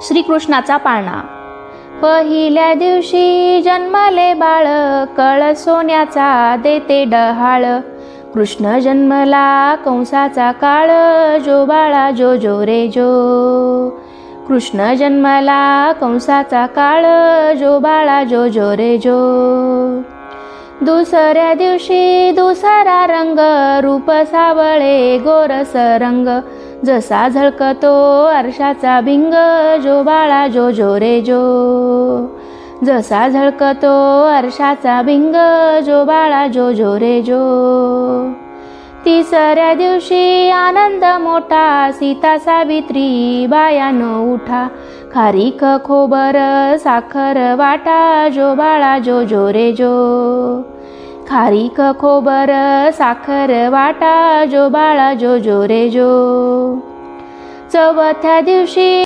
श्रीकृष्णाचा पाळणा। पहिल्या दिवशी जन्मले बाळ, कळ सोन्याचा देते डहाळ। कृष्ण जन्मला कंसाचा काळ, जो बाळा जो जो रे जो। कृष्ण जन्मला कंसाचा काळ, जो बाळा जो जो रे जो। दुसऱ्या दिवशी दुसरा रंग, रूप सावळे गोरस रंग। जसा झळकतो आरशाचा भिंग, जो बाळा जो जो रे जो। जसा झळकतो आरशाचा भिंग, जो बाळा जो जो रे जो। तिसऱ्या दिवशी आनंद मोठा, सीता सावित्री बायानो उठा। खारीक खोबर साखर वाटा, जो बाळा जो जो रे जो। खारीक खोबर साखर वाटा, जो बाळा जो जो रे जो। चौथ्या दिवशी